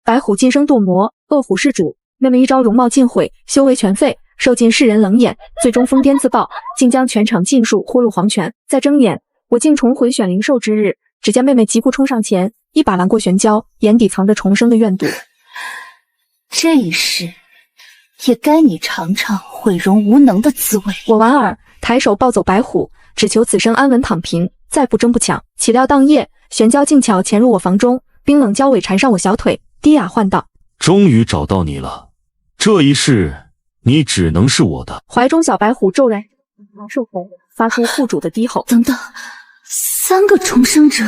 白虎晋升堕魔，恶虎是主。妹妹一招容貌尽毁，修为全废，受尽世人冷眼，最终疯癫自爆，竟将全场尽数豁入黄泉。再睁眼，我竟重回选灵兽之日。只见妹妹急步冲上前，一把拦过玄娇，眼底藏着重生的怨毒。这一世，也该你尝尝毁容无能的滋味。我莞尔，抬手抱走白虎，只求此生安稳躺平，再不争不抢。岂料当夜，玄娇静巧潜入我房中，冰冷娇尾缠上我小腿，低哑唤道：“终于找到你了，这一世你只能是我的。”怀中小白虎骤然受红，发出护主的低吼。等等，3个重生者。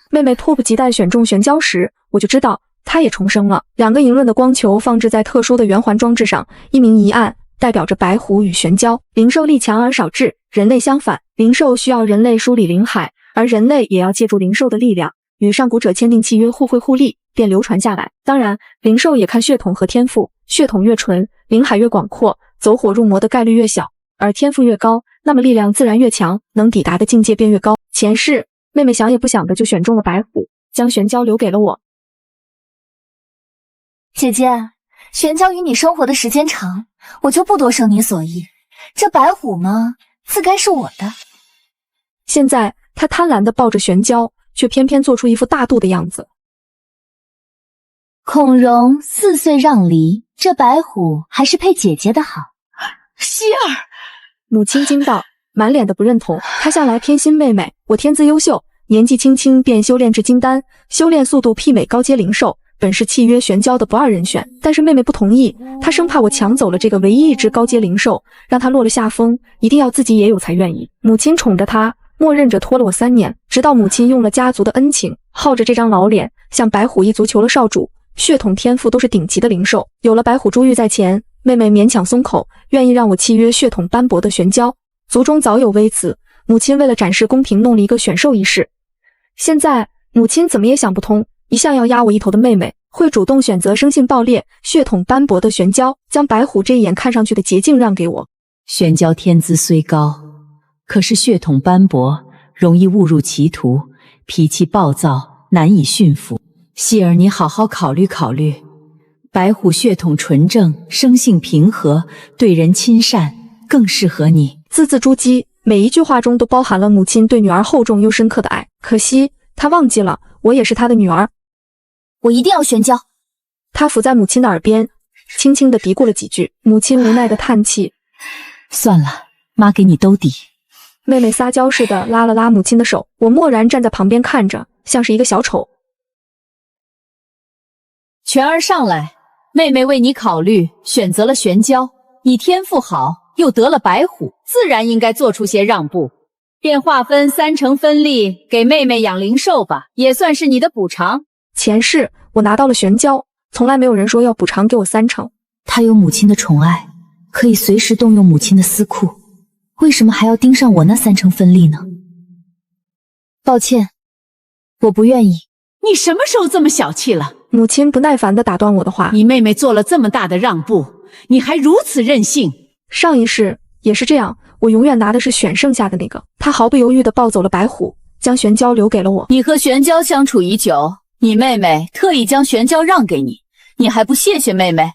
妹妹迫不及待选中玄娇时，我就知道她也重生了。2个莹润的光球放置在特殊的圆环装置上，一明一暗，代表着白虎与玄娇。灵兽力强而少智，人类相反，灵兽需要人类梳理灵海，而人类也要借助灵兽的力量，与上古者签订契约，互惠互利，便流传下来。当然，灵兽也看血统和天赋，血统越纯，灵海越广阔，走火入魔的概率越小，而天赋越高，那么力量自然越强，能抵达的境界便越高。前世，妹妹想也不想的就选中了白虎，将玄娇留给了我。姐姐，玄娇与你生活的时间长，我就不多生你所意。这白虎嘛，自该是我的。现在她贪婪地抱着玄娇，却偏偏做出一副大度的样子。孔融4岁让梨，这白虎还是配姐姐的好。希儿，母亲惊道，满脸的不认同。她向来偏心妹妹，我天资优秀，年纪轻轻便修炼至金丹，修炼速度媲美高阶灵兽，本是契约玄娇的不二人选。但是妹妹不同意，她生怕我抢走了这个唯一一只高阶灵兽，让她落了下风，一定要自己也有才愿意。母亲宠着她，默认着拖了我3年，直到母亲用了家族的恩情，耗着这张老脸，向白虎一族求了少主，血统天赋都是顶级的灵兽。有了白虎珠玉在前，妹妹勉强松口，愿意让我契约血统斑驳的玄娇。族中早有微词，母亲为了展示公平，弄了一个选兽仪式。现在母亲怎么也想不通，一向要压我一头的妹妹，会主动选择生性暴烈、血统斑驳的玄娇，将白虎这一眼看上去的捷径让给我。玄娇天资虽高，可是血统斑驳，容易误入歧途，脾气暴躁，难以驯服。希儿，你好好考虑考虑。白虎血统纯正，生性平和，对人亲善，更适合你。字字珠玑，每一句话中都包含了母亲对女儿厚重又深刻的爱。可惜她忘记了，我也是她的女儿。我一定要玄娇。她伏在母亲的耳边，轻轻地嘀咕了几句。母亲无奈地叹气，算了，妈给你兜底。妹妹撒娇似的拉了拉母亲的手，我默然站在旁边看着，像是一个小丑。全儿上来，妹妹为你考虑，选择了玄娇。你天赋好，又得了白虎，自然应该做出些让步，便划分3成分利给妹妹养灵兽吧，也算是你的补偿。前世我拿到了玄娇，从来没有人说要补偿给我3成。她有母亲的宠爱，可以随时动用母亲的私库，为什么还要盯上我那3成分利呢？抱歉，我不愿意。你什么时候这么小气了？母亲不耐烦地打断我的话。你妹妹做了这么大的让步，你还如此任性。上一世也是这样，我永远拿的是选剩下的那个。她毫不犹豫地抱走了白虎，将玄娇留给了我。你和玄娇相处已久，你妹妹特意将玄娇让给你，你还不谢谢妹妹？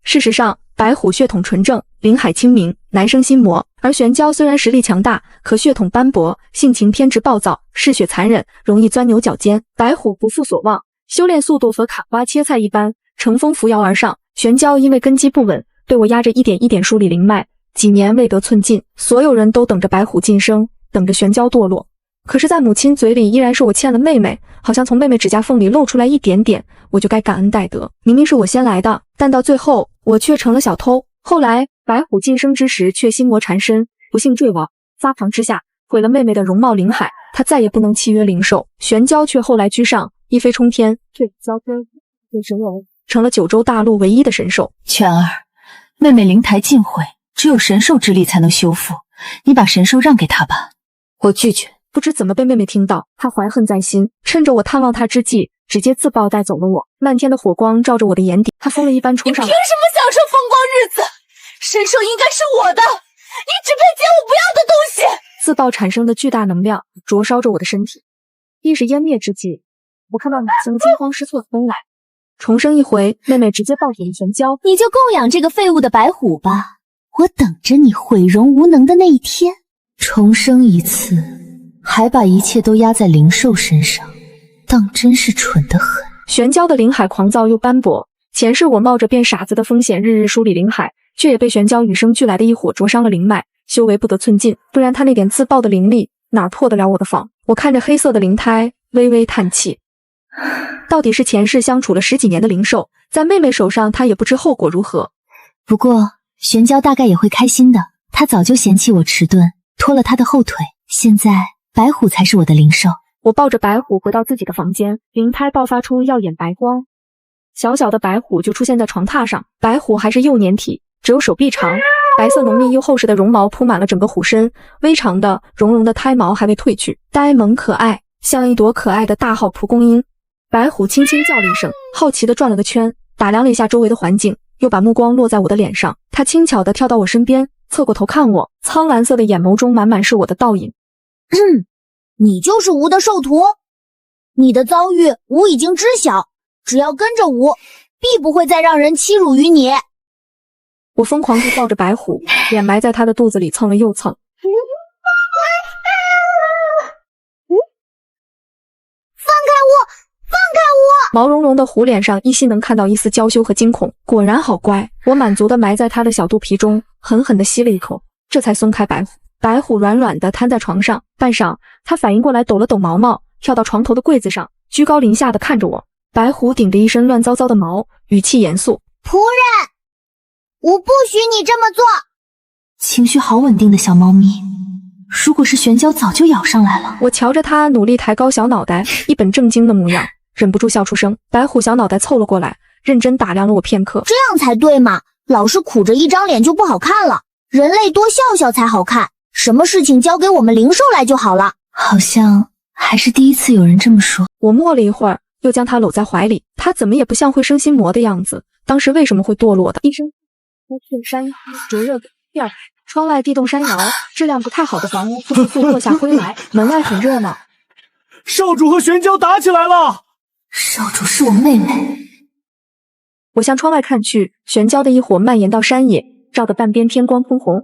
事实上，白虎血统纯正，灵海清明，难生心魔，而玄娇虽然实力强大，可血统斑驳，性情偏执暴躁，嗜血残忍，容易钻牛角尖。白虎不负所望，修炼速度和卡瓜切菜一般，乘风扶摇而上。玄娇因为根基不稳，被我压着一点一点梳理灵脉，几年未得寸进。所有人都等着白虎晋升，等着玄娇堕落，可是在母亲嘴里依然是我欠了妹妹，好像从妹妹指甲缝里露出来一点点，我就该感恩戴德。明明是我先来的，但到最后我却成了小偷。后来白虎晋升之时，却心魔缠身，不幸坠亡，发狂之下毁了妹妹的容貌灵海，她再也不能契约灵兽。玄娇却后来居上，一飞冲天，最遭根对神龙，成了9州大陆唯一的神兽。全儿，妹妹灵台尽毁，只有神兽之力才能修复，你把神兽让给她吧。我拒绝。不知怎么被妹妹听到，她怀恨在心，趁着我探望她之际，直接自爆带走了我。漫天的火光照着我的眼底，她疯了一般冲上来。你凭什么享受风光日子？神兽应该是我的，你只配捡我不要的东西。自爆产生的巨大能量灼烧着我的身体，意识湮灭之际，我看到母亲惊慌失措地奔来，重生一回，妹妹直接抱紧玄交，你就供养这个废物的白虎吧，我等着你毁容无能的那一天。重生一次，还把一切都压在灵兽身上，当真是蠢得很。玄交的灵海狂躁又斑驳，前世我冒着变傻子的风险日日梳理灵海，却也被玄交与生俱来的一火灼伤了灵脉，修为不得寸进，不然他那点自爆的灵力哪破得了我的防？我看着黑色的灵胎，微微叹气。到底是前世相处了10几年的灵兽，在妹妹手上，他也不知后果如何。不过玄交大概也会开心的，他早就嫌弃我迟钝，拖了他的后腿，现在白虎才是我的灵兽。我抱着白虎回到自己的房间，灵胎爆发出耀眼白光，小小的白虎就出现在床榻上。白虎还是幼年体，只有手臂长，白色浓密又厚实的绒毛铺满了整个虎身，微长的绒绒的胎毛还未褪去，呆萌可爱，像一朵可爱的大号蒲公英。白虎轻轻叫了一声，好奇地转了个圈，打量了一下周围的环境，又把目光落在我的脸上。它轻巧地跳到我身边，侧过头看我，苍蓝色的眼眸中满满是我的倒影。你就是吴的兽徒，你的遭遇吴已经知晓，只要跟着吴，必不会再让人欺辱于你。我疯狂地抱着白虎，脸埋在他的肚子里蹭了又蹭。毛茸茸的虎脸上依稀能看到一丝娇羞和惊恐，果然好乖。我满足地埋在他的小肚皮中，狠狠地吸了一口，这才松开白虎。白虎软软地瘫在床上，半晌，他反应过来，抖了抖毛毛，跳到床头的柜子上，居高临下地看着我。白虎顶着一身乱糟糟的毛，语气严肃：仆人，我不许你这么做。情绪好稳定的小猫咪，如果是玄交早就咬上来了。我瞧着他努力抬高小脑袋，一本正经的模样，忍不住笑出声。白虎小脑袋凑了过来，认真打量了我片刻。这样才对嘛，老是苦着一张脸就不好看了，人类多笑笑才好看，什么事情交给我们灵兽来就好了。好像还是第一次有人这么说。我默了一会儿，又将他搂在怀里。他怎么也不像会生心魔的样子，当时为什么会堕落的？一声乌翠山腰灼热第二，窗外地动山摇，质量不太好的房屋簌簌簌落下灰来，门外很热闹。少主和玄交打起来了。少主是我妹妹。我向窗外看去，玄交的一火蔓延到山野，照得半边天光喷红。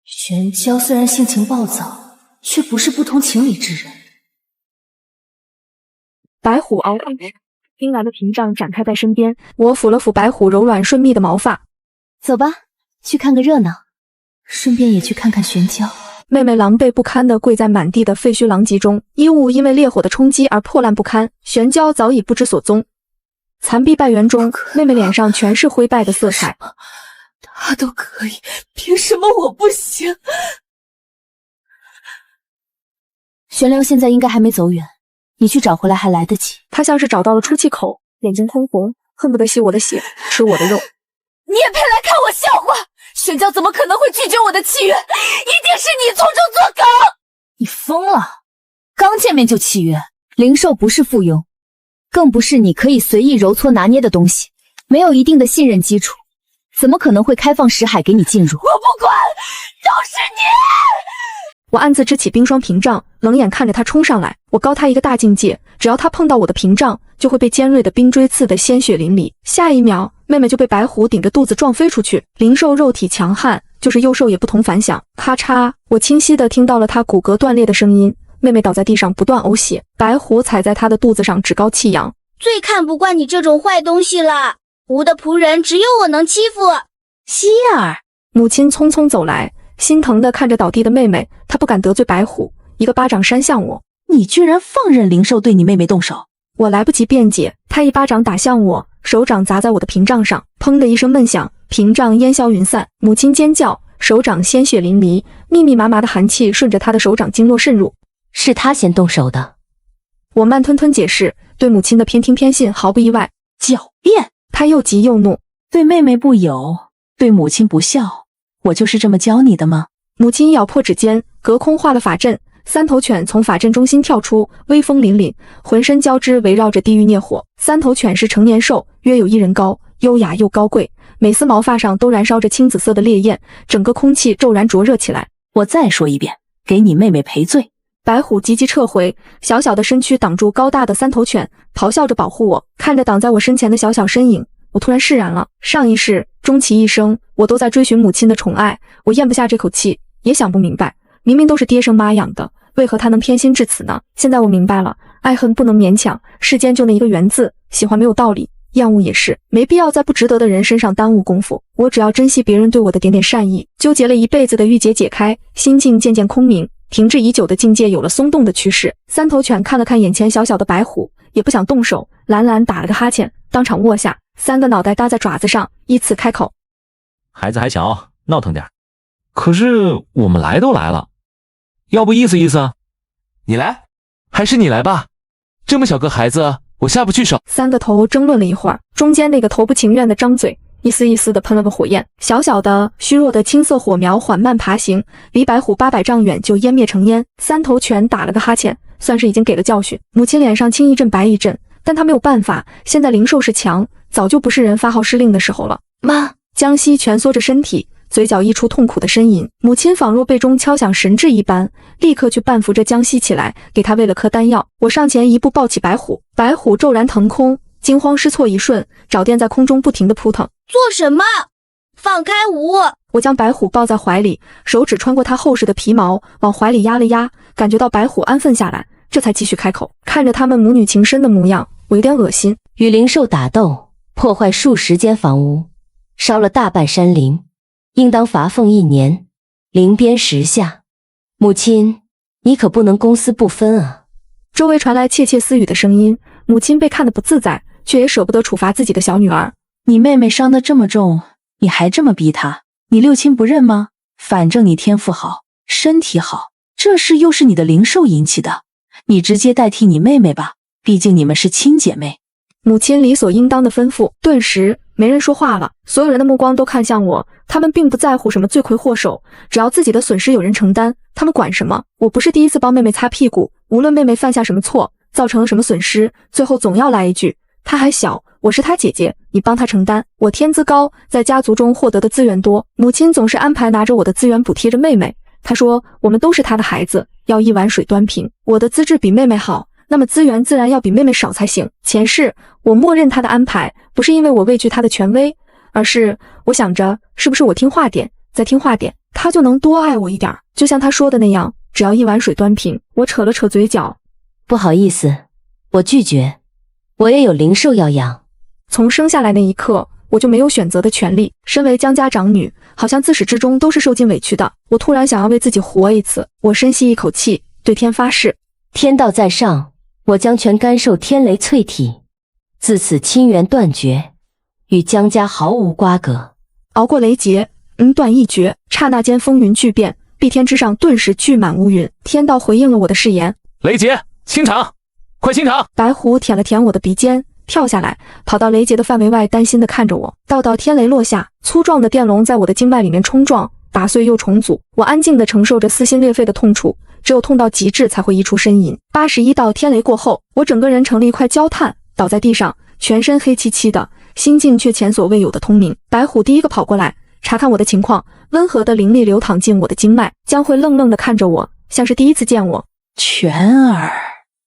玄交虽然性情暴躁，却不是不通情理之人。白虎嗷嗷，冰蓝的屏障展开在身边，我抚了抚白虎柔软顺密的毛发。走吧，去看个热闹，顺便也去看看玄交。妹妹狼狈不堪地跪在满地的废墟狼藉中，衣物因为烈火的冲击而破烂不堪，玄交早已不知所踪。残壁败垣中，妹妹脸上全是灰败的色彩。他都可以，凭什么我不行？玄辽现在应该还没走远，你去找回来还来得及。他像是找到了出气口，眼睛通红，恨不得吸我的血，吃我的肉。你也配来看我笑话？玄交怎么可能会拒绝我的契约？一定是你从中作梗！你疯了！刚见面就契约，灵兽不是附庸，更不是你可以随意揉搓拿捏的东西，没有一定的信任基础，怎么可能会开放识海给你进入？我不管，都是你！我暗自支起冰霜屏障，冷眼看着他冲上来。我高他一个大境界，只要他碰到我的屏障，就会被尖锐的冰锥刺得鲜血淋漓。下一秒，妹妹就被白虎顶着肚子撞飞出去。灵兽肉体强悍，就是幼兽也不同凡响。咔嚓，我清晰地听到了他骨骼断裂的声音。妹妹倒在地上不断呕血，白虎踩在她的肚子上趾高气扬。最看不惯你这种坏东西了，吴的仆人只有我能欺负。希儿，母亲匆匆走来，心疼地看着倒地的妹妹，她不敢得罪白虎，一个巴掌扇向我。你居然放任灵兽对你妹妹动手！我来不及辩解，他一巴掌打向我，手掌砸在我的屏障上，砰的一声闷响，屏障烟消云散。母亲尖叫，手掌鲜血淋漓，密密麻麻的寒气顺着她的手掌经络渗入。是他先动手的。我慢吞吞解释，对母亲的偏听偏信毫不意外。狡辩！他又急又怒，对妹妹不友，对母亲不孝，我就是这么教你的吗？母亲咬破指尖，隔空画了法阵，三头犬从法阵中心跳出，威风凛凛，浑身交织围绕着地狱孽火。三头犬是成年兽，约有1人高，优雅又高贵，每丝毛发上都燃烧着青紫色的烈焰，整个空气骤然灼热起来。我再说一遍，给你妹妹赔罪。白虎急急撤回，小小的身躯挡住高大的三头犬，咆哮着保护我。看着挡在我身前的小小身影，我突然释然了。上一世，终其一生，我都在追寻母亲的宠爱，我咽不下这口气，也想不明白，明明都是爹生妈养的，为何他能偏心至此呢？现在我明白了，爱恨不能勉强，世间就那一个缘字，喜欢没有道理，厌恶也是，没必要在不值得的人身上耽误功夫。我只要珍惜别人对我的点点善意。纠结了一辈子的郁结解开，心境渐渐空明，停滞已久的境界有了松动的趋势。三头犬看了看眼前小小的白虎，也不想动手，懒懒打了个哈欠，当场卧下，3个脑袋搭在爪子上，依次开口：孩子还小，闹腾点。可是我们来都来了，要不意思意思？你来，还是你来吧。这么小个孩子，我下不去手。3个头争论了一会儿，中间那个头不情愿的张嘴，一丝一丝的喷了个火焰，小小的虚弱的青色火苗缓慢爬行，离白虎800丈远就湮灭成烟。3头犬打了个哈欠，算是已经给了教训。母亲脸上青一阵白一阵，但她没有办法，现在灵兽是强，早就不是人发号施令的时候了。妈，江西蜷缩着身体，嘴角溢出痛苦的呻吟。母亲仿若背中敲响神掣一般，立刻去半扶着江西起来，给他喂了颗丹药。我上前一步抱起白虎，白虎骤然腾空，惊慌失措一瞬，爪垫在空中不停地扑腾。做什么？放开我！我将白虎抱在怀里，手指穿过它厚实的皮毛，往怀里压了压，感觉到白虎安分下来，这才继续开口。看着他们母女情深的模样，我有点恶心。与灵兽打斗，破坏数十间房屋，烧了大半山林，应当罚俸1年，灵鞭10下。母亲，你可不能公私不分啊！周围传来窃窃私语的声音，母亲被看得不自在，却也舍不得处罚自己的小女儿。你妹妹伤得这么重，你还这么逼她，你六亲不认吗？反正你天赋好，身体好，这事又是你的灵兽引起的，你直接代替你妹妹吧，毕竟你们是亲姐妹。母亲理所应当的吩咐，顿时没人说话了，所有人的目光都看向我，他们并不在乎什么罪魁祸首，只要自己的损失有人承担，他们管什么？我不是第一次帮妹妹擦屁股，无论妹妹犯下什么错，造成了什么损失，最后总要来一句，她还小，我是她姐姐，你帮她承担。我天资高，在家族中获得的资源多，母亲总是安排拿着我的资源补贴着妹妹。她说我们都是她的孩子，要一碗水端平，我的资质比妹妹好，那么资源自然要比妹妹少才行。前世我默认她的安排，不是因为我畏惧她的权威，而是我想着是不是我听话点，再听话点，她就能多爱我一点，就像她说的那样，只要一碗水端平。我扯了扯嘴角，不好意思，我拒绝，我也有灵兽要养。从生下来那一刻，我就没有选择的权利。身为江家长女，好像自始至终都是受尽委屈的。我突然想要为自己活一次，我深吸一口气，对天发誓：天道在上，我将全甘受天雷淬体，自此亲缘断绝，与江家毫无瓜葛。熬过雷劫，恩断义绝，刹那间风云巨变，碧天之上顿时聚满乌云。天道回应了我的誓言，雷劫清场，快清场！白虎舔了舔我的鼻尖，跳下来，跑到雷劫的范围外，担心地看着我。道天雷落下，粗壮的电龙在我的经脉里面冲撞，打碎又重组。我安静地承受着撕心裂肺的痛楚，只有痛到极致才会溢出呻吟。81道天雷过后，我整个人成了一块焦炭，倒在地上，全身黑漆漆的，心境却前所未有的通明。白虎第一个跑过来查看我的情况，温和的灵力流淌进我的经脉。江慧愣愣地看着我，像是第一次见我。全儿，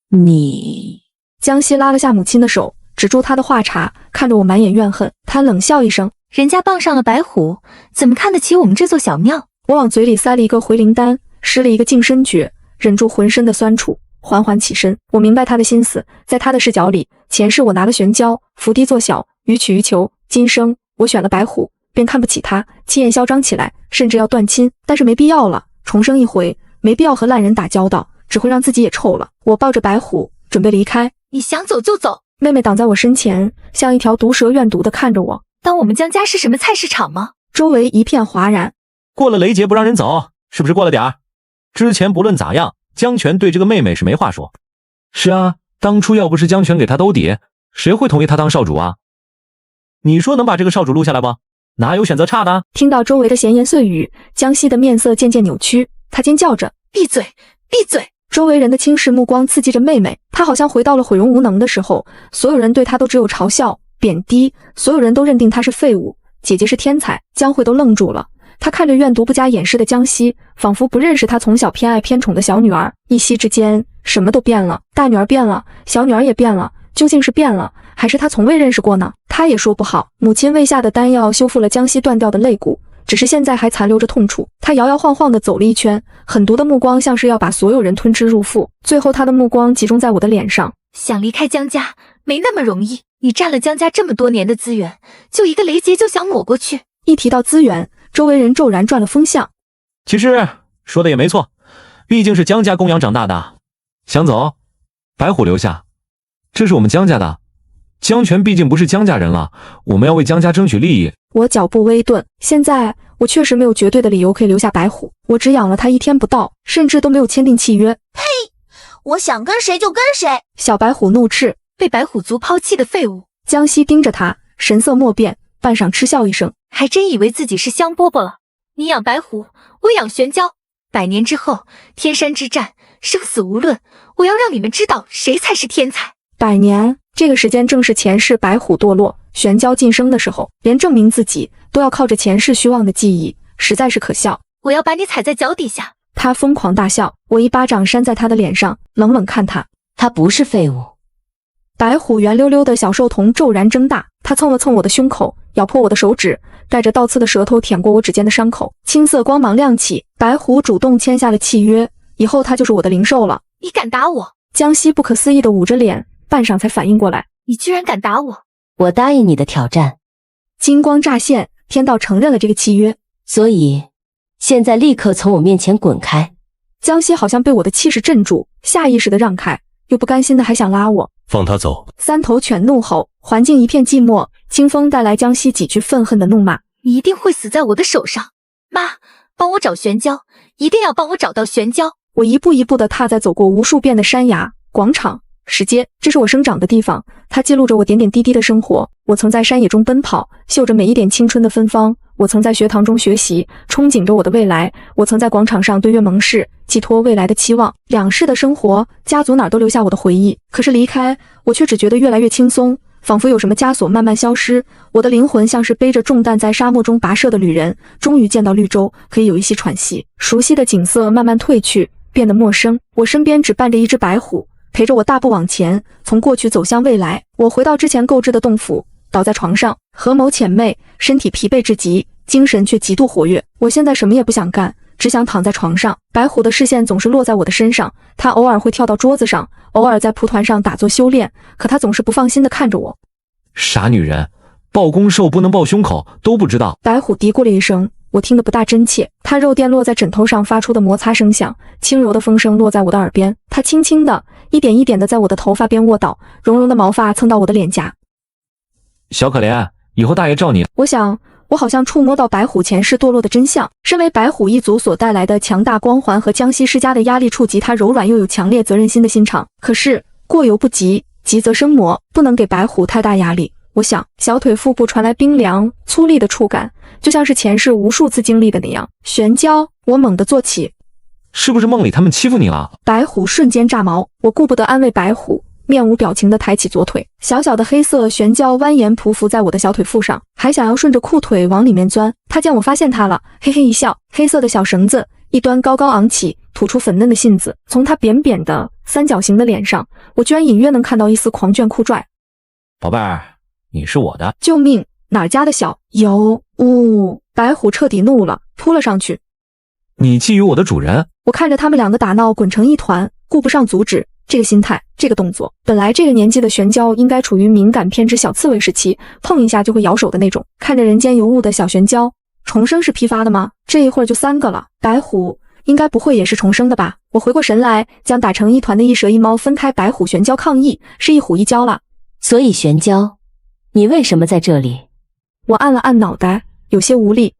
你……江西拉了下母亲的手，止住她的话茬，看着我满眼怨恨。她冷笑一声，人家傍上了白虎，怎么看得起我们这座小庙？我往嘴里塞了一个回灵丹，施了一个净身诀，忍住浑身的酸楚，缓缓起身。我明白他的心思，在他的视角里，前世我拿了玄蛟，伏低做小，予取予求，今生我选了白虎，便看不起他，气焰嚣张起来，甚至要断亲。但是没必要了，重生一回，没必要和烂人打交道，只会让自己也臭了。我抱着白虎准备离开，你想走就走。妹妹挡在我身前，像一条毒蛇怨毒地看着我。当我们江家是什么菜市场吗？周围一片哗然。过了雷劫不让人走，是不是过了点儿？之前不论咋样，江泉对这个妹妹是没话说。是啊，当初要不是江泉给他兜底，谁会同意他当少主啊？你说能把这个少主录下来不？哪有选择差的？听到周围的闲言碎语，江西的面色渐渐扭曲，他尖叫着：闭嘴，闭嘴！周围人的轻视目光刺激着妹妹，她好像回到了毁容无能的时候，所有人对她都只有嘲笑、贬低，所有人都认定她是废物，姐姐是天才。江慧都愣住了，她看着怨毒不加掩饰的江西，仿佛不认识她从小偏爱偏宠的小女儿。一夕之间，什么都变了，大女儿变了，小女儿也变了，究竟是变了，还是他从未认识过呢？他也说不好。母亲喂下的丹药修复了江西断掉的肋骨，只是现在还残留着痛楚。他摇摇晃晃地走了一圈，狠毒的目光像是要把所有人吞吃入腹。最后他的目光集中在我的脸上。想离开江家没那么容易，你占了江家这么多年的资源，就一个雷劫就想抹过去。一提到资源，周围人骤然转了风向。其实说的也没错，毕竟是江家供养长大的。想走，白虎留下，这是我们江家的。江泉毕竟不是江家人了，我们要为江家争取利益。我脚步微顿，现在我确实没有绝对的理由可以留下白虎，我只养了他1天不到，甚至都没有签订契约。呸！我想跟谁就跟谁！小白虎怒斥，被白虎族抛弃的废物。江西盯着他，神色莫变，半晌嗤笑一声，还真以为自己是香饽饽了。你养白虎，我养玄蛟，100年之后，天山之战，生死无论，我要让你们知道谁才是天才。100年，这个时间正是前世白虎堕落，玄蛟晋升的时候，连证明自己都要靠着前世虚妄的记忆，实在是可笑。我要把你踩在脚底下。他疯狂大笑，我一巴掌扇在他的脸上，冷冷看他。他不是废物。白虎圆溜溜的小兽瞳骤然睁大，他蹭了蹭我的胸口，咬破我的手指，带着倒刺的舌头舔过我指尖的伤口，青色光芒亮起。白虎主动签下了契约，以后他就是我的灵兽了。你敢打我？江西不可思议的捂着脸，半晌才反应过来。你居然敢打我！我答应你的挑战。金光乍现，天道承认了这个契约，所以现在立刻从我面前滚开。江西好像被我的气势镇住，下意识的让开，又不甘心的还想拉我。放他走！三头犬怒吼，环境一片寂寞，清风带来江西几句愤恨的怒骂。你一定会死在我的手上。妈，帮我找玄蛟，一定要帮我找到玄蛟。我一步一步地踏在走过无数遍的山崖、广场、石阶，这是我生长的地方，它记录着我点点滴滴的生活。我曾在山野中奔跑，嗅着每一点青春的芬芳。我曾在学堂中学习，憧憬着我的未来。我曾在广场上对月盟誓，寄托未来的期望。两世的生活，家族哪儿都留下我的回忆。可是离开，我却只觉得越来越轻松，仿佛有什么枷锁慢慢消失。我的灵魂像是背着重担在沙漠中跋涉的旅人，终于见到绿洲，可以有一息喘息。熟悉的景色慢慢褪去，变得陌生。我身边只伴着一只白虎，陪着我大步往前，从过去走向未来。我回到之前购置的洞府，倒在床上，合眸浅媚，身体疲惫至极，精神却极度活跃。我现在什么也不想干，只想躺在床上。白虎的视线总是落在我的身上，他偶尔会跳到桌子上，偶尔在蒲团上打坐修炼，可他总是不放心地看着我。傻女人，抱公兽不能抱胸口，都不知道。白虎嘀咕了一声，我听得不大真切。他肉垫落在枕头上发出的摩擦声响，轻柔的风声落在我的耳边。他轻轻的，一点一点的在我的头发边卧倒，绒绒的毛发蹭到我的脸颊。小可怜，以后大爷罩你。我想，我好像触摸到白虎前世堕落的真相。身为白虎一族所带来的强大光环和江西世家的压力，触及他柔软又有强烈责任心的心肠。可是过犹不及，急则生魔，不能给白虎太大压力。我想，小腿腹部传来冰凉粗粝的触感，就像是前世无数次经历的那样。玄蛟，我猛地坐起。是不是梦里他们欺负你了？白虎瞬间炸毛，我顾不得安慰白虎，面无表情地抬起左腿，小小的黑色玄蛟蜿蜒匍匐在我的小腿腹上，还想要顺着裤腿往里面钻。他见我发现他了，嘿嘿一笑，黑色的小绳子一端高高昂起，吐出粉嫩的信子。从他扁扁的三角形的脸上，我居然隐约能看到一丝狂狷酷拽。宝贝儿，你是我的。救命！哪儿家的小有呜！白虎彻底怒了，扑了上去。你觊觎我的主人？我看着他们两个打闹滚成一团，顾不上阻止。这个心态，这个动作，本来这个年纪的玄蛟应该处于敏感偏执小刺猬时期，碰一下就会咬手的那种。看着人间尤物的小玄蛟，重生是批发的吗？这一会儿就3个了。白虎应该不会也是重生的吧？我回过神来，将打成一团的一蛇一猫分开。白虎玄蛟抗议，是一虎一蛟了。所以玄蛟，你为什么在这里？我按了按脑袋，有些无力。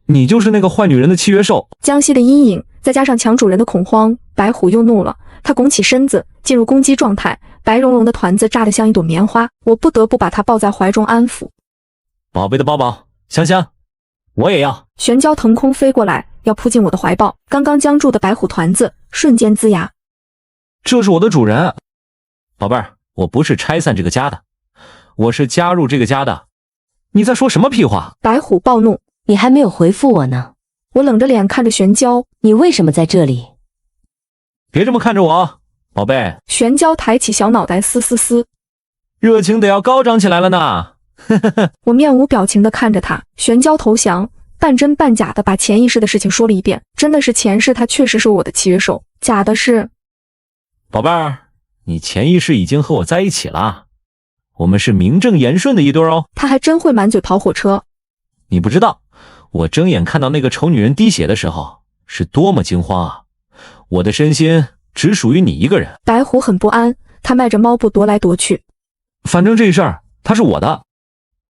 你就是那个坏女人的契约兽。江西的阴影，再加上抢主人的恐慌，白虎又怒了。他拱起身子，进入攻击状态，白茸茸的团子炸得像一朵棉花，我不得不把它抱在怀中安抚。宝贝的抱抱，香香，我也要。玄蛟腾空飞过来，要扑进我的怀抱，刚刚僵住的白虎团子瞬间龇牙。这是我的主人。宝贝儿，我不是拆散这个家的，我是加入这个家的。你在说什么屁话？白虎暴怒。你还没有回复我呢。我冷着脸看着玄蛟，你为什么在这里？别这么看着我，宝贝。玄蛟抬起小脑袋嘶嘶嘶。热情得要高涨起来了呢。我面无表情地看着他，玄交投降，半真半假的把前一世的事情说了一遍。真的是前世他确实是我的契约手，假的是……宝贝儿，你前一世已经和我在一起了，我们是名正言顺的一对哦。他还真会满嘴跑火车。你不知道，我睁眼看到那个丑女人滴血的时候是多么惊慌啊！我的身心只属于你一个人。白虎很不安，他迈着猫步踱来踱去。反正这事儿他是我的，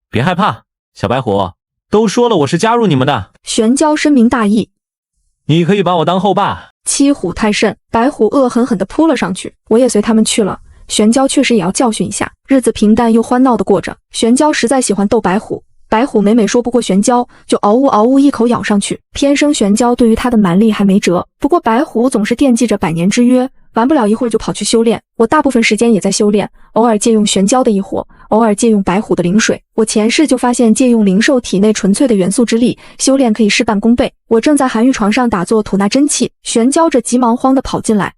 别害怕，小白虎，都说了我是加入你们的。玄交深明大义，你可以把我当后爸。欺虎太甚，白虎恶狠狠地扑了上去，我也随他们去了。玄交确实也要教训一下。日子平淡又欢闹地过着。玄交实在喜欢逗白虎，白虎每每说不过玄交，就嗷呜嗷呜一口咬上去。偏生玄交对于他的蛮力还没辙，不过白虎总是惦记着百年之约，玩不了一会儿就跑去修炼。我大部分时间也在修炼，偶尔借用玄交的异火，偶尔借用白虎的灵水。我前世就发现借用灵兽体内纯粹的元素之力，修炼可以事半功倍。我正在寒玉床上打坐吐纳真气，玄交着急忙慌地跑进来。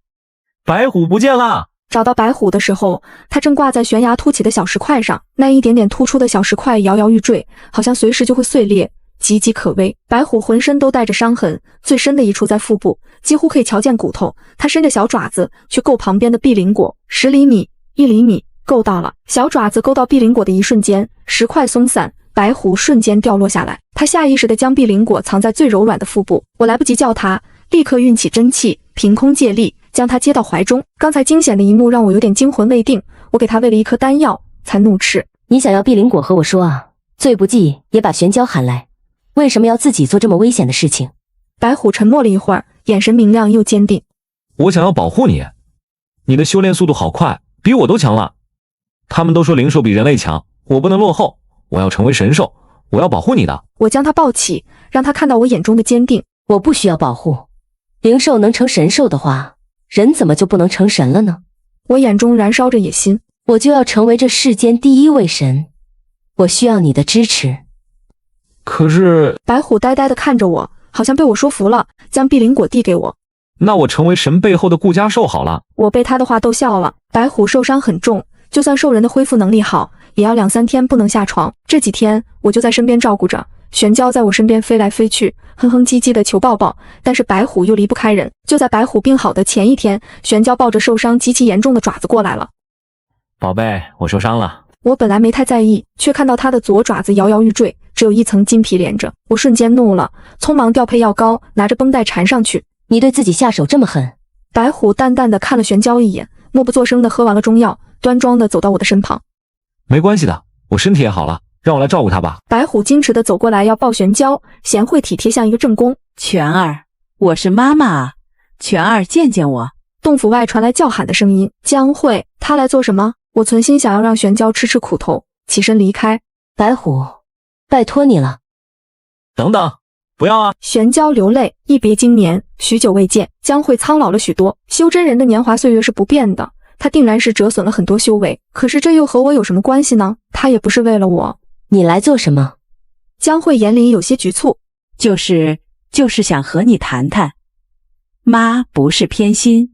白虎不见了！找到白虎的时候，它正挂在悬崖凸起的小石块上，那一点点突出的小石块摇摇欲坠，好像随时就会碎裂，岌岌可危。白虎浑身都带着伤痕，最深的一处在腹部，几乎可以瞧见骨头。它伸着小爪子去够旁边的碧灵果，10厘米、1厘米，够到了。小爪子勾到碧灵果的一瞬间，石块松散，白虎瞬间掉落下来。它下意识地将碧灵果藏在最柔软的腹部，我来不及叫它，立刻运起真气，凭空借力将他接到怀中。刚才惊险的一幕让我有点惊魂未定，我给他喂了一颗丹药，才怒斥：你想要碧灵果和我说啊？最不济也把玄交喊来，为什么要自己做这么危险的事情？白虎沉默了一会儿，眼神明亮又坚定。我想要保护你，你的修炼速度好快，比我都强了。他们都说灵兽比人类强，我不能落后，我要成为神兽，我要保护你的。我将他抱起，让他看到我眼中的坚定。我不需要保护，灵兽能成神兽的话，人怎么就不能成神了呢？我眼中燃烧着野心，我就要成为这世间第一位神，我需要你的支持。可是……白虎呆呆地看着我，好像被我说服了，将碧灵果递给我。那我成为神背后的顾家兽好了。我被他的话逗笑了。白虎受伤很重，就算兽人的恢复能力好，也要2-3天不能下床。这几天我就在身边照顾着。玄交在我身边飞来飞去，哼哼唧唧的求抱抱，但是白虎又离不开人。就在白虎病好的前一天，玄交抱着受伤极其严重的爪子过来了。宝贝，我受伤了。我本来没太在意，却看到他的左爪子摇摇欲坠，只有一层筋皮连着。我瞬间怒了，匆忙调配药膏，拿着绷带缠上去。你对自己下手这么狠？白虎淡淡的看了玄交一眼，默不作声的喝完了中药，端庄的走到我的身旁。没关系的，我身体也好了，让我来照顾他吧。白虎矜持的走过来要抱玄交，贤惠体贴像一个正宫。全儿，我是妈妈啊，全儿见见我。洞府外传来叫喊的声音。江慧，他来做什么？我存心想要让玄交吃吃苦头，起身离开。白虎，拜托你了。等等，不要啊！玄交流泪，一别经年，许久未见。江慧苍老了许多，修真人的年华岁月是不变的，他定然是折损了很多修为。可是这又和我有什么关系呢？他也不是为了我。你来做什么？江慧眼里有些局促。就是想和你谈谈。妈不是偏心，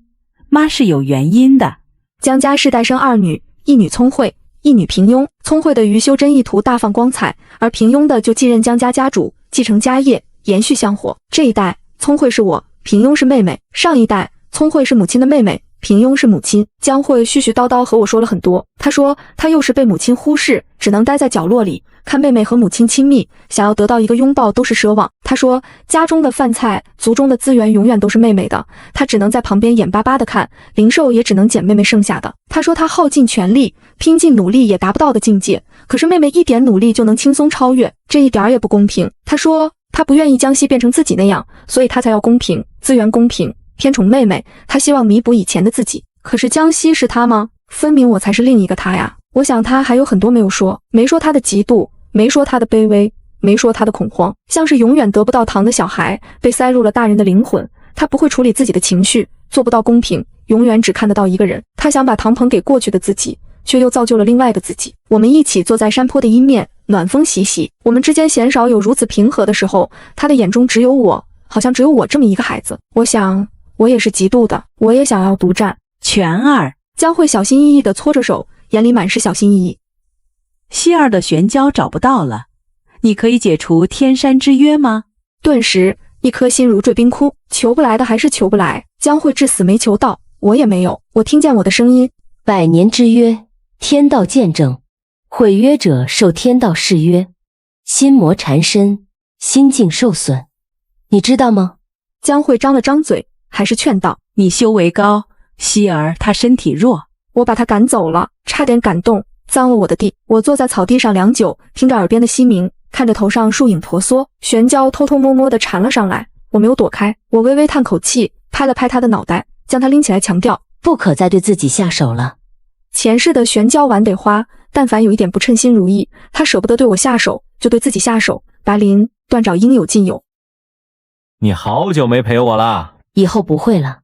妈是有原因的。江家世代生2女，一女聪慧，一女平庸。聪慧的于修真意图大放光彩，而平庸的就继任江家家主，继承家业，延续香火。这一代聪慧是我，平庸是妹妹；上一代聪慧是母亲的妹妹，平庸是母亲。江慧絮絮叨叨和我说了很多。她说她幼时被母亲忽视，只能待在角落里看妹妹和母亲亲密，想要得到一个拥抱都是奢望。她说家中的饭菜，族中的资源永远都是妹妹的，她只能在旁边眼巴巴的看，灵兽也只能捡妹妹剩下的。她说她耗尽全力，拼尽努力也达不到的境界，可是妹妹一点努力就能轻松超越，这一点也不公平。她说她不愿意江西变成自己那样，所以她才要公平，资源公平，偏宠妹妹，她希望弥补以前的自己。可是江西是她吗？分明我才是另一个她呀。我想她还有很多没有说，没说她的嫉妒，没说她的卑微，没说她的恐慌，像是永远得不到糖的小孩，被塞入了大人的灵魂。她不会处理自己的情绪，做不到公平，永远只看得到一个人。她想把糖捧给过去的自己，却又造就了另外的自己。我们一起坐在山坡的阴面，暖风习习，我们之间鲜少有如此平和的时候。她的眼中只有我，好像只有我这么一个孩子。我想我也是嫉妒的，我也想要独占。全儿，江慧小心翼翼地搓着手，眼里满是小心翼翼。希儿的玄胶找不到了，你可以解除天山之约吗？顿时一颗心如坠冰窟，求不来的还是求不来，江慧至死没求到，我也没有。我听见我的声音百年之约，天道见证，毁约者受天道誓约，心魔缠身，心境受损，你知道吗？江慧张了张嘴，还是劝道：你修为高，希儿她身体弱。我把她赶走了，差点感动，脏了我的地。我坐在草地上良久，听着耳边的鸡鸣，看着头上树影婆娑，玄胶偷偷摸摸地缠了上来，我没有躲开，我微微叹口气，拍了拍他的脑袋，将他拎起来，强调：不可再对自己下手了。前世的玄胶丸得花，但凡有一点不称心如意，他舍不得对我下手，就对自己下手。白灵断爪应有尽有。你好久没陪我了，以后不会了。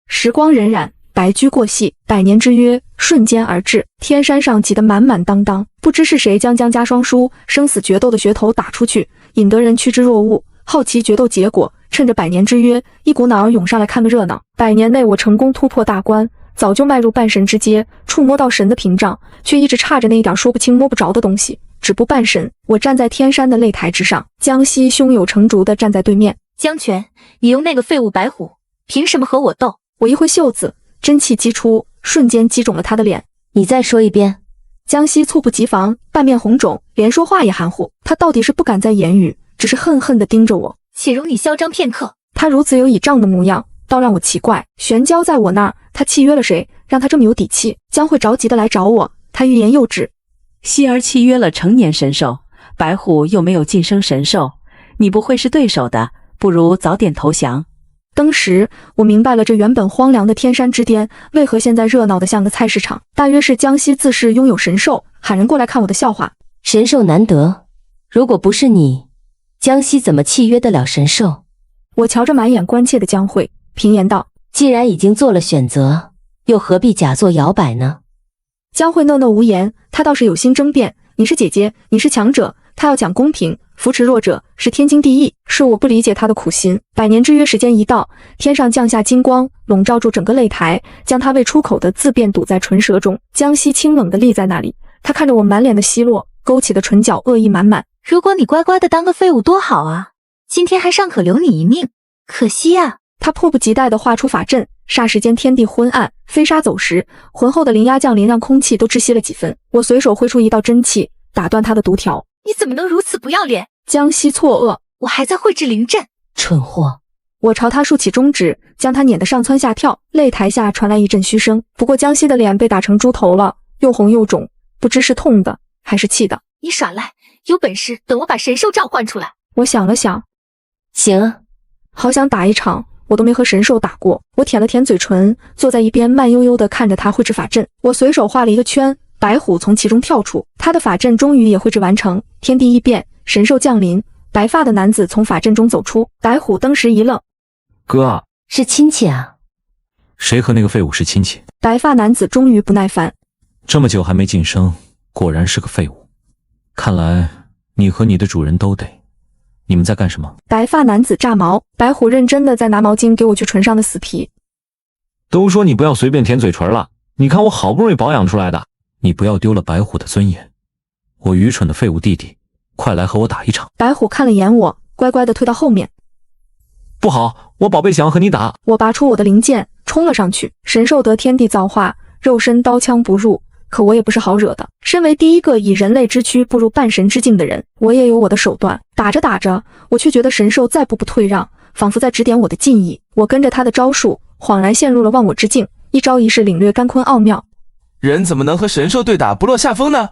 时光荏苒，白驹过隙，百年之约瞬间而至。天山上挤得满满当当，不知是谁将江家双输生死决斗的噱头打出去，引得人趋之若鹜，好奇决斗结果。趁着百年之约，一股脑儿涌上来看个热闹。100年内我成功突破大关，早就迈入半神之阶，触摸到神的屏障，却一直差着那一点说不清摸不着的东西，止步半神。我站在天山的擂台之上，江西胸有成竹地站在对面。江泉，你用那个废物白虎，凭什么和我斗？我一挥袖子，真气击出，瞬间击肿了他的脸。你再说一遍。江西猝不及防，半面红肿，连说话也含糊。他到底是不敢再言语，只是恨恨地盯着我。且容你嚣张片刻。他如此有倚仗的模样，倒让我奇怪。玄胶在我那儿，他契约了谁，让他这么有底气？江慧着急的来找我，他欲言又止。希儿契约了成年神兽，白虎又没有晋升神兽，你不会是对手的，不如早点投降。当时我明白了，这原本荒凉的天山之巅，为何现在热闹的像个菜市场。大约是江西自恃拥有神兽，喊人过来看我的笑话。神兽难得，如果不是你，江西怎么契约得了神兽？我瞧着满眼关切的江慧，平言道：既然已经做了选择，又何必假作摇摆呢？江慧讷讷无言，她倒是有心争辩。你是姐姐，你是强者，她要讲公平，扶持弱者是天经地义。是我不理解她的苦心。百年之约时间一到，天上降下金光，笼罩住整个擂台，将她未出口的字便堵在唇舌中。江西清冷地立在那里，她看着我满脸的奚落，勾起的唇角恶意满满。如果你乖乖的当个废物多好啊，今天还尚可留你一命，可惜啊。他迫不及待地画出法阵，霎时间天地昏暗，飞沙走石，浑厚的灵压降临让空气都窒息了几分。我随手挥出一道真气，打断他的毒条。你怎么能如此不要脸？江西错愕，我还在绘制灵阵。蠢货！我朝他竖起中指，将他碾得上蹿下跳。擂台下传来一阵嘘声，不过江西的脸被打成猪头了，又红又肿，不知是痛的还是气的。你耍赖，有本事等我把神兽召唤出来。我想了想，行啊，好想打一场，我都没和神兽打过。我舔了舔嘴唇，坐在一边慢悠悠地看着他绘制法阵。我随手画了一个圈，白虎从其中跳出，他的法阵终于也绘制完成。天地异变，神兽降临，白发的男子从法阵中走出。白虎当时一愣，哥，是亲戚啊？谁和那个废物是亲戚？白发男子终于不耐烦，这么久还没晋升，果然是个废物。看来你和你的主人都得。你们在干什么？白发男子炸毛，白虎认真的在拿毛巾给我去唇上的死皮。都说你不要随便舔嘴唇了，你看我好不容易保养出来的，你不要丢了白虎的尊严。我愚蠢的废物弟弟，快来和我打一场。白虎看了眼我，乖乖的退到后面。不好，我宝贝想要和你打。我拔出我的灵剑，冲了上去。神兽得天地造化，肉身刀枪不入，可我也不是好惹的。身为第一个以人类之躯步入半神之境的人，我也有我的手段。打着打着，我却觉得神兽再步步退让，仿佛在指点我的进意。我跟着他的招数，恍然陷入了忘我之境，一招一式领略干坤奥妙。人怎么能和神兽对打不落下风呢？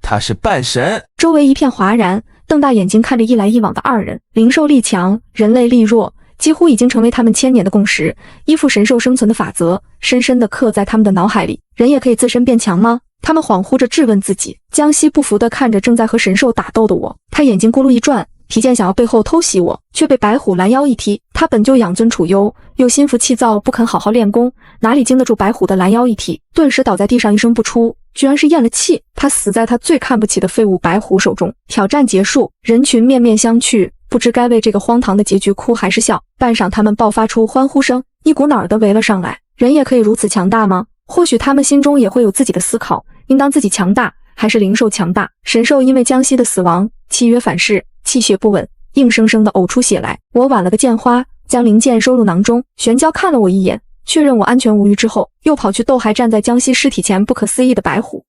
他是半神。周围一片哗然，瞪大眼睛看着一来一往的二人。灵兽力强，人类力弱，几乎已经成为他们千年的共识，依附神兽生存的法则，深深地刻在他们的脑海里。人也可以自身变强吗？他们恍惚着质问自己。江西不服地看着正在和神兽打斗的我，他眼睛咕噜一转，提剑想要背后偷袭我，却被白虎拦腰一踢。他本就养尊处优，又心浮气躁，不肯好好练功，哪里经得住白虎的拦腰一踢，顿时倒在地上一声不出，居然是咽了气。他死在他最看不起的废物白虎手中。挑战结束，人群面面相觑，不知该为这个荒唐的结局哭还是笑。半晌，他们爆发出欢呼声，一股脑儿的围了上来。人也可以如此强大吗？或许他们心中也会有自己的思考，应当自己强大，还是灵兽强大？神兽因为江西的死亡，气约反噬，气血不稳，硬生生的呕出血来。我挽了个剑花，将灵剑收入囊中。玄蛟看了我一眼，确认我安全无虞之后，又跑去逗还站在江西尸体前不可思议的白虎。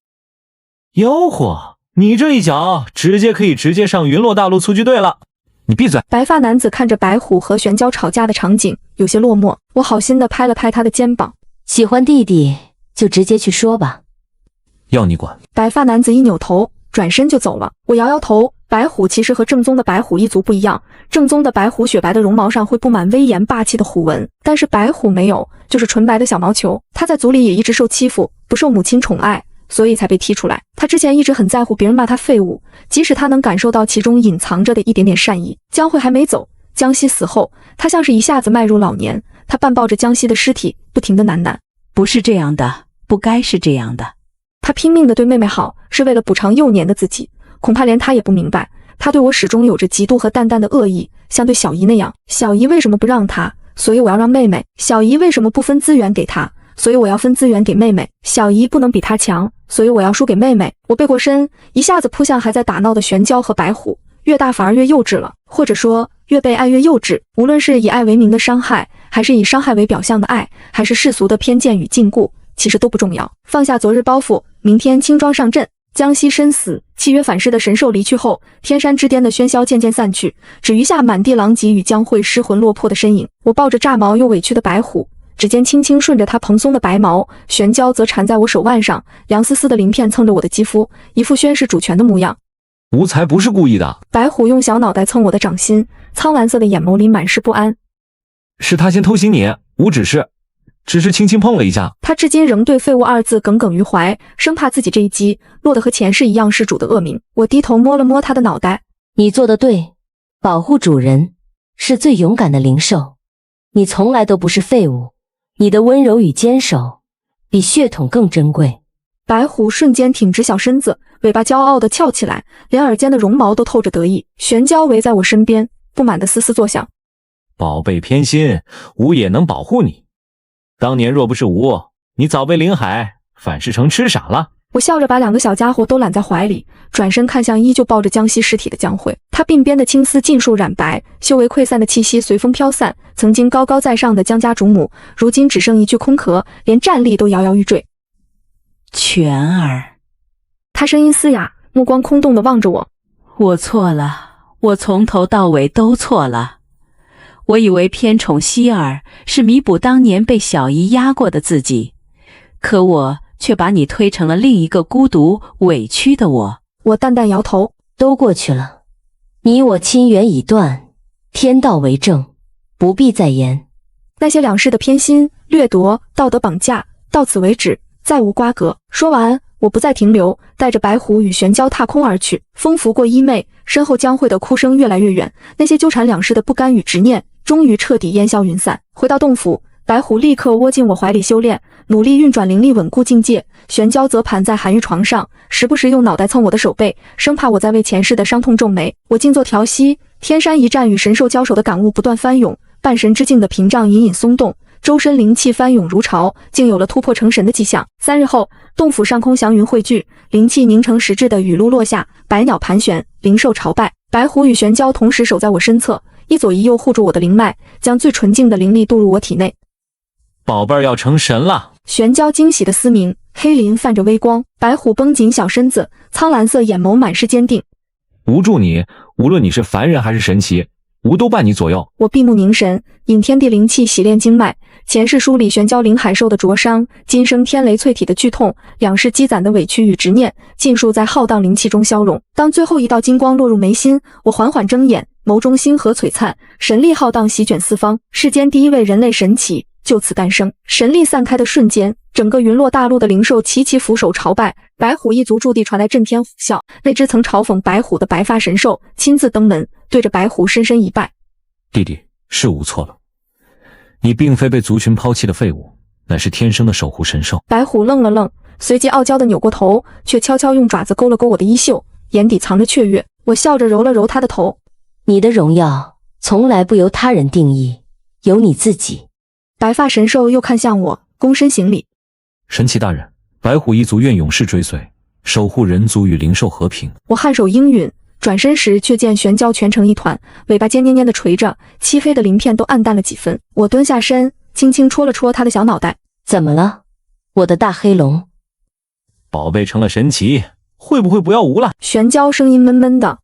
哟嚯，你这一脚可以直接上云洛大陆蹴鞠队了。你闭嘴！白发男子看着白虎和玄蛟吵架的场景，有些落寞。我好心的拍了拍他的肩膀，喜欢弟弟就直接去说吧。要你管。白发男子一扭头，转身就走了。我摇摇头，白虎其实和正宗的白虎一族不一样，正宗的白虎雪白的绒毛上会布满威严霸气的虎纹，但是白虎没有，就是纯白的小毛球。他在族里也一直受欺负，不受母亲宠爱，所以才被踢出来。他之前一直很在乎别人骂他废物，即使他能感受到其中隐藏着的一点点善意。江慧还没走，江西死后，他像是一下子迈入老年，他半抱着江西的尸体，不停地喃喃：不是这样的，不该是这样的。他拼命地对妹妹好，是为了补偿幼年的自己。恐怕连他也不明白，他对我始终有着极度和淡淡的恶意，像对小姨那样。小姨为什么不让他？所以我要让妹妹。小姨为什么不分资源给他？所以我要分资源给妹妹。小姨不能比他强，所以我要输给妹妹。我背过身，一下子扑向还在打闹的玄蛟和白虎。越大反而越幼稚了，或者说越被爱越幼稚。无论是以爱为名的伤害，还是以伤害为表象的爱，还是世俗的偏见与禁锢，其实都不重要。放下昨日包袱，明天轻装上阵。江西身死，契约反噬的神兽离去后，天山之巅的喧嚣渐渐散去，只余下满地狼藉与江慧失魂落魄的身影。我抱着炸毛又委屈的白虎，指尖轻轻顺着它蓬松的白毛，玄蛟则缠在我手腕上，凉丝丝的鳞片蹭着我的肌肤，一副宣示主权的模样。无才不是故意的。白虎用小脑袋蹭我的掌心，苍蓝色的眼眸里满是不安。是他先偷袭你，无只是轻轻碰了一下。他至今仍对废物二字耿耿于怀，生怕自己这一击落得和前世一样是主的恶名。我低头摸了摸他的脑袋，你做得对，保护主人是最勇敢的灵兽。你从来都不是废物，你的温柔与坚守比血统更珍贵。白虎瞬间挺直小身子，尾巴骄傲地翘起来，连耳尖的绒毛都透着得意。玄蛟围在我身边，不满地嘶嘶作响。宝贝偏心，吾也能保护你。当年若不是吾，你早被林海反噬成痴傻了。我笑着把两个小家伙都揽在怀里，转身看向依旧抱着江西尸体的江慧。她鬓边的青丝尽数染白，修为溃散的气息随风飘散。曾经高高在上的江家主母，如今只剩一具空壳，连站立都摇摇欲坠。全儿，她声音嘶哑，目光空洞地望着我。我错了，我从头到尾都错了。我以为偏宠希儿是弥补当年被小姨压过的自己，可我却把你推成了另一个孤独委屈的我。我淡淡摇头，都过去了，你我亲缘已断，天道为证，不必再言。那些两世的偏心、掠夺、道德绑架，到此为止，再无瓜葛。说完，我不再停留，带着白虎与玄蛟踏空而去。风拂过衣袂，身后江慧的哭声越来越远，那些纠缠两世的不甘与执念终于彻底烟消云散。回到洞府，白虎立刻窝进我怀里修炼，努力运转灵力稳固境界。玄蛟则盘在寒玉床上，时不时用脑袋蹭我的手背，生怕我在为前世的伤痛皱眉。我静坐调息，天山一战与神兽交手的感悟不断翻涌，半神之境的屏障隐隐松动，周身灵气翻涌如潮，竟有了突破成神的迹象。3日后，洞府上空祥云汇聚，灵气凝成实质的雨露落下，百鸟盘旋，灵兽朝拜。白虎与玄蛟同时守在我身侧，一左一右护住我的灵脉，将最纯净的灵力渡入我体内。宝贝儿要成神了！玄蛟惊喜的嘶鸣，黑鳞泛着微光。白虎绷紧小身子，苍蓝色眼眸满是坚定。吾助你，无论你是凡人还是神奇，吾都伴你左右。我闭目凝神，引天地灵气洗炼经脉。前世书里玄蛟灵海受的灼伤，今生天雷淬体的剧痛，两世积攒的委屈与执念，尽数在浩荡灵气中消融。当最后一道金光落入眉心，我缓缓睁眼，眸中星河璀璨，神力浩荡席卷四方，世间第一位人类神奇就此诞生。神力散开的瞬间，整个云洛大陆的灵兽齐齐俯首朝拜。白虎一族驻地传来震天虎啸，那只曾嘲讽白虎的白发神兽亲自登门，对着白虎深深一拜。弟弟，是吾错了，你并非被族群抛弃的废物，乃是天生的守护神兽。白虎愣了愣，随即傲娇的扭过头，却悄悄用爪子勾了勾我的衣袖，眼底藏着雀跃。我笑着揉了揉他的头。你的荣耀从来不由他人定义，由你自己。白发神兽又看向我，躬身行礼。神奇大人，白虎一族愿永世追随，守护人族与灵兽和平。我颔首应允，转身时却见玄蛟蜷成一团，尾巴尖黏黏的垂着，漆黑的鳞片都暗淡了几分。我蹲下身，轻轻戳了戳他的小脑袋。怎么了，我的大黑龙？宝贝成了神奇，会不会不要无了？玄蛟声音闷闷的。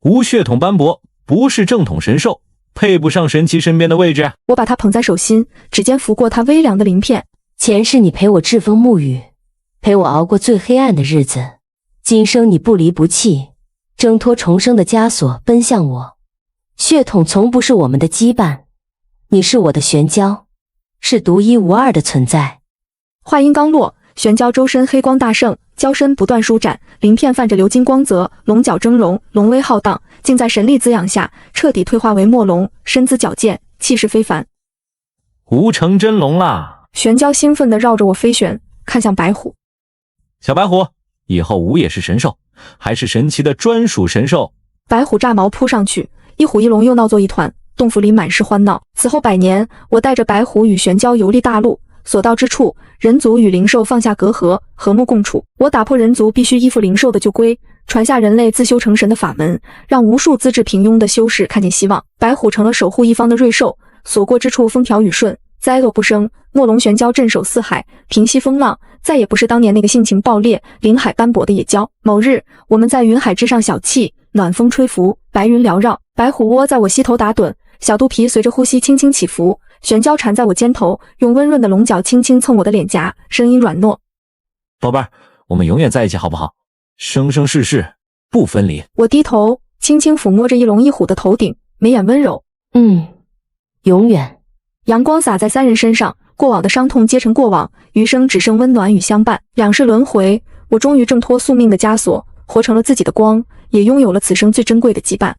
无血统斑驳，不是正统神兽，配不上神奇身边的位置。我把它捧在手心，指尖拂过它微凉的鳞片。前世你陪我栉风沐雨，陪我熬过最黑暗的日子，今生你不离不弃，挣脱重生的枷锁奔向我。血统从不是我们的羁绊，你是我的玄蛟，是独一无二的存在。话音刚落，玄蛟周身黑光大盛，蛟身不断舒展，鳞片泛着鎏金光泽，龙角峥嵘，龙威浩荡，竟在神力滋养下彻底退化为墨龙，身姿矫健，气势非凡。无成真龙啦！玄蛟兴奋地绕着我飞旋，看向白虎。小白虎，以后吾也是神兽，还是神奇的专属神兽。白虎炸毛扑上去，一虎一龙又闹作一团，洞府里满是欢闹。此后100年，我带着白虎与玄蛟游历大陆，所到之处，人族与灵兽放下隔阂，和睦共处。我打破人族必须依附灵兽的旧规，传下人类自修成神的法门，让无数资质平庸的修士看见希望。白虎成了守护一方的瑞兽，所过之处风调雨顺，灾厄不生。墨龙玄蛟镇守四海，平息风浪，再也不是当年那个性情暴烈、灵海斑驳的野蛟。某日，我们在云海之上小憩，暖风吹拂，白云缭绕，白虎窝在我膝头打盹，小肚皮随着呼吸轻轻起伏。玄蛟缠在我肩头，用温润的龙角轻轻蹭我的脸颊，声音软糯：“宝贝儿，我们永远在一起好不好？生生世世不分离。”我低头轻轻抚摸着一龙一虎的头顶，眉眼温柔：“永远。”阳光洒在三人身上，过往的伤痛皆成过往，余生只剩温暖与相伴。两世轮回，我终于挣脱宿命的枷锁，活成了自己的光，也拥有了此生最珍贵的羁绊。